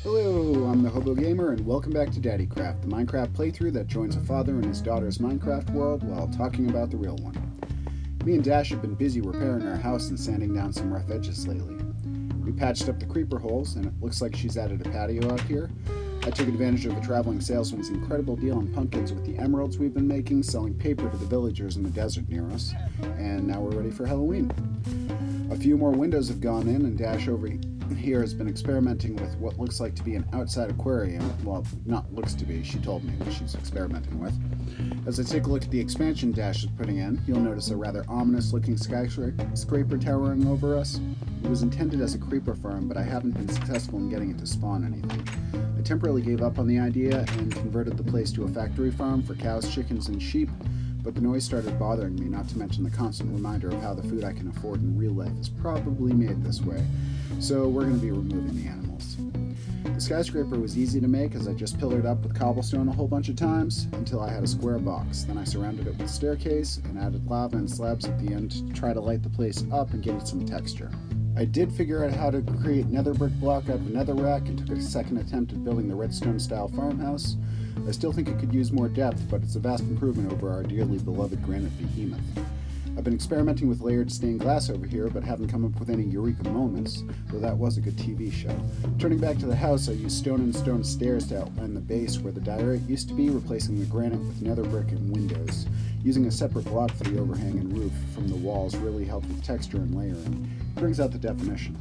Hello, I'm the Hobo Gamer, and welcome back to DaddeeCraft, the Minecraft playthrough that joins a father and his daughter's Minecraft world while talking about the real one. Me and Dash have been busy repairing our house and sanding down some rough edges lately. We patched up the creeper holes, and it looks like she's added a patio out here. I took advantage of a traveling salesman's incredible deal on pumpkins with the emeralds we've been making, selling paper to the villagers in the desert near us, and now we're ready for Halloween. A few more windows have gone in, and Dash over here has been experimenting with what looks like to be an outside aquarium. Well, not looks to be, she told me what she's experimenting with. As I take a look at the expansion Dash is putting in, you'll notice a rather ominous looking skyscraper towering over us. It was intended as a creeper farm, but I haven't been successful in getting it to spawn anything. I temporarily gave up on the idea and converted the place to a factory farm for cows, chickens, and sheep, but the noise started bothering me, not to mention the constant reminder of how the food I can afford in real life is probably made this way. So we're going to be removing the animals. The skyscraper was easy to make as I just pillared up with cobblestone a whole bunch of times until I had a square box. Then I surrounded it with a staircase and added lava and slabs at the end to try to light the place up and give it some texture. I did figure out how to create nether brick block out of a netherrack and took a second attempt at building the redstone style farmhouse. I still think it could use more depth, but it's a vast improvement over our dearly beloved granite behemoth. I've been experimenting with layered stained glass over here, but haven't come up with any eureka moments, though that was a good TV show. Turning back to the house, I used stone and stone stairs to outline the base where the diorite used to be, replacing the granite with nether brick and windows. Using a separate block for the overhang and roof from the walls really helped with texture and layering. It brings out the definition.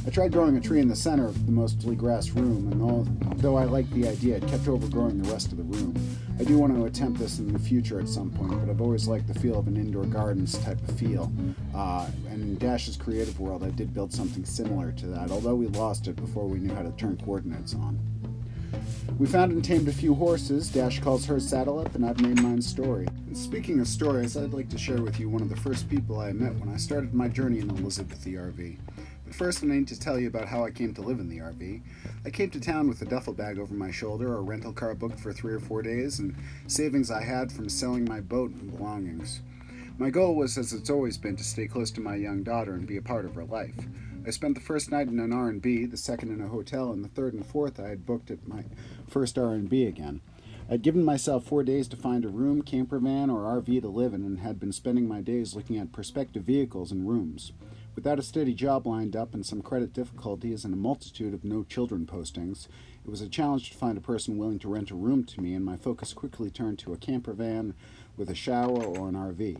I tried growing a tree in the center of the mostly grass room, and though I liked the idea, it kept overgrowing the rest of the room. I do want to attempt this in the future at some point, but I've always liked the feel of an indoor gardens type of feel. And in Dash's creative world, I did build something similar to that, although we lost it before we knew how to turn coordinates on. We found and tamed a few horses. Dash calls hers Saddle Up, and I've named mine Story. And speaking of stories, I'd like to share with you one of the first people I met when I started my journey in Elizabeth the RV. But first, I need to tell you about how I came to live in the RV. I came to town with a duffel bag over my shoulder, a rental car booked for 3 or 4 days, and savings I had from selling my boat and belongings. My goal was, as it's always been, to stay close to my young daughter and be a part of her life. I spent the first night in an R&B, the second in a hotel, and the third and fourth I had booked at my first R&B again. I'd given myself 4 days to find a room, camper van, or RV to live in, and had been spending my days looking at prospective vehicles and rooms. Without a steady job lined up and some credit difficulties and a multitude of no children postings, it was a challenge to find a person willing to rent a room to me, and my focus quickly turned to a camper van with a shower or an RV.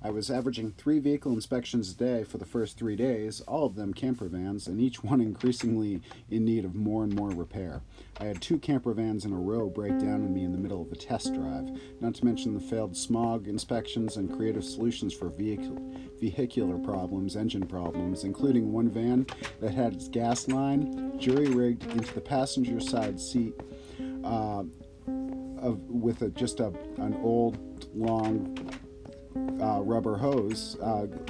I was averaging 3 vehicle inspections a day for the first 3 days, all of them camper vans, and each one increasingly in need of more and more repair. I had 2 camper vans in a row break down on me in the middle of a test drive, not to mention the failed smog inspections and creative solutions for vehicular problems, engine problems, including one van that had its gas line jury-rigged into the passenger side seat with an old, long rubber hose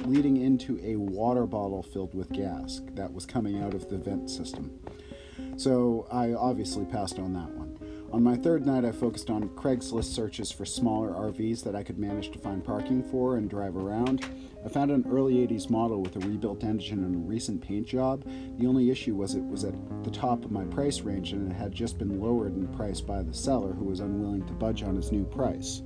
leading into a water bottle filled with gas that was coming out of the vent system. So I obviously passed on that one. On my third night, I focused on Craigslist searches for smaller RVs that I could manage to find parking for and drive around. I found an early 80s model with a rebuilt engine and a recent paint job. The only issue was it was at the top of my price range, and it had just been lowered in price by the seller, who was unwilling to budge on his new price.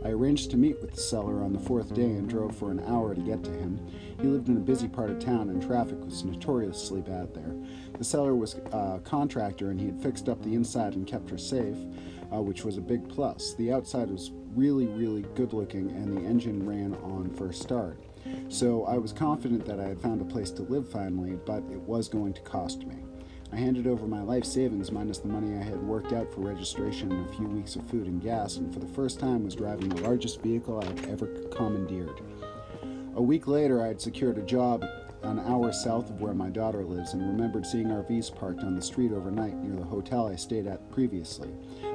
I arranged to meet with the seller on the 4th day and drove for an hour to get to him. He lived in a busy part of town and traffic was notoriously bad there. The seller was a contractor and he had fixed up the inside and kept her safe, which was a big plus. The outside was really, really good looking and the engine ran on first start. So I was confident that I had found a place to live finally, but it was going to cost me. I handed over my life savings minus the money I had worked out for registration and a few weeks of food and gas, and for the first time was driving the largest vehicle I had ever commandeered. A week later, I had secured a job an hour south of where my daughter lives and remembered seeing RVs parked on the street overnight near the hotel I stayed at previously,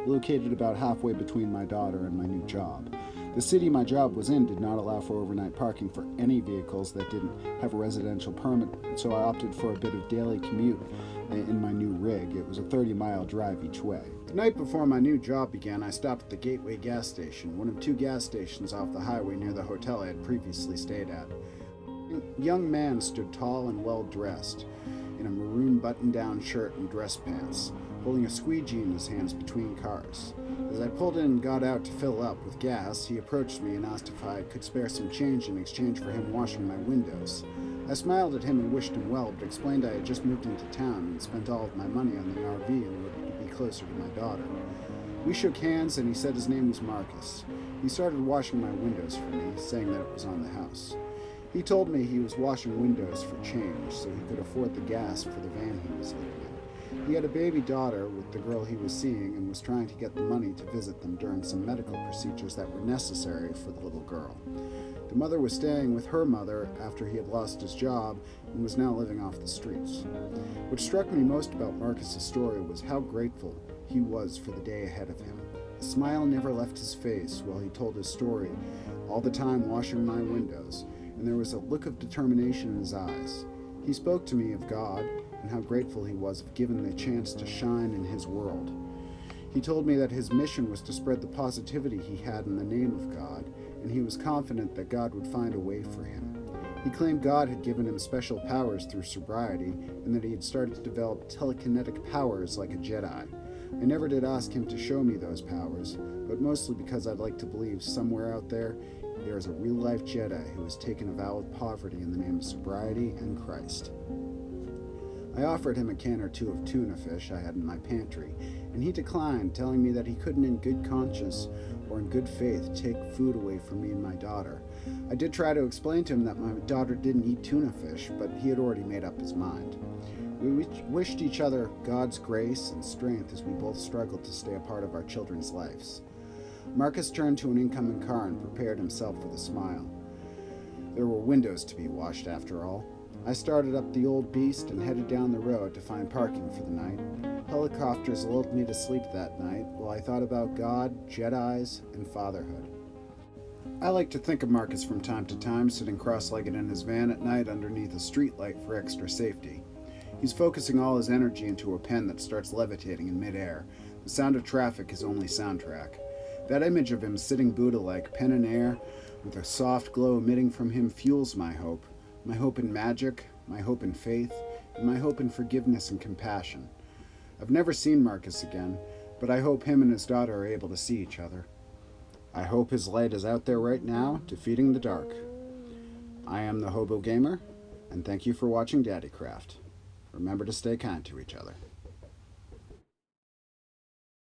located about halfway between my daughter and my new job. The city my job was in did not allow for overnight parking for any vehicles that didn't have a residential permit, so I opted for a bit of daily commute in my new rig. It was a 30-mile drive each way. The night before my new job began, I stopped at the Gateway gas station, one of 2 gas stations off the highway near the hotel I had previously stayed at. A young man stood tall and well-dressed. in a maroon button-down shirt and dress pants, holding a squeegee in his hands between cars. As I pulled in and got out to fill up with gas, he approached me and asked if I could spare some change in exchange for him washing my windows. I smiled at him and wished him well, but explained I had just moved into town and spent all of my money on the RV in order to be closer to my daughter. We shook hands and he said his name was Marcus. He started washing my windows for me, saying that it was on the house. He told me he was washing windows for change so he could afford the gas for the van he was living in. He had a baby daughter with the girl he was seeing and was trying to get the money to visit them during some medical procedures that were necessary for the little girl. The mother was staying with her mother after he had lost his job and was now living off the streets. What struck me most about Marcus's story was how grateful he was for the day ahead of him. A smile never left his face while he told his story, all the time washing my windows, and there was a look of determination in his eyes. He spoke to me of God and how grateful he was of given the chance to shine in his world. He told me that his mission was to spread the positivity he had in the name of God, and he was confident that God would find a way for him. He claimed God had given him special powers through sobriety, and that he had started to develop telekinetic powers like a Jedi. I never did ask him to show me those powers, but mostly because I'd like to believe somewhere out there is a real-life Jedi who has taken a vow of poverty in the name of sobriety and Christ. I offered him a can or two of tuna fish I had in my pantry, and he declined, telling me that he couldn't in good conscience or in good faith take food away from me and my daughter. I did try to explain to him that my daughter didn't eat tuna fish, but he had already made up his mind. We wished each other God's grace and strength as we both struggled to stay a part of our children's lives. Marcus turned to an incoming car and prepared himself with a smile. There were windows to be washed after all. I started up the old beast and headed down the road to find parking for the night. Helicopters lulled me to sleep that night while I thought about God, Jedis, and fatherhood. I like to think of Marcus from time to time sitting cross-legged in his van at night underneath a streetlight for extra safety. He's focusing all his energy into a pen that starts levitating in midair. The sound of traffic is only soundtrack. That image of him sitting Buddha-like, pen in air, with a soft glow emitting from him fuels my hope in magic, my hope in faith, and my hope in forgiveness and compassion. I've never seen Marcus again, but I hope him and his daughter are able to see each other. I hope his light is out there right now, defeating the dark. I am the Hobo Gamer, and thank you for watching DaddeeCraft. Remember to stay kind to each other.